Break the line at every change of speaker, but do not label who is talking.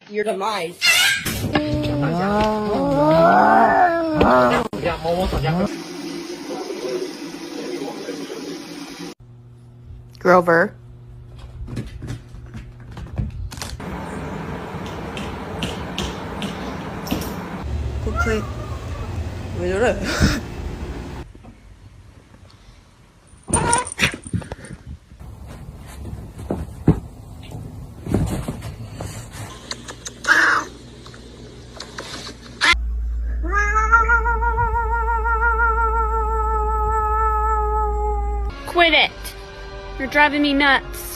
Your demise.
Grover.
오케이. 왜 저래?
Quit it! You're driving me nuts.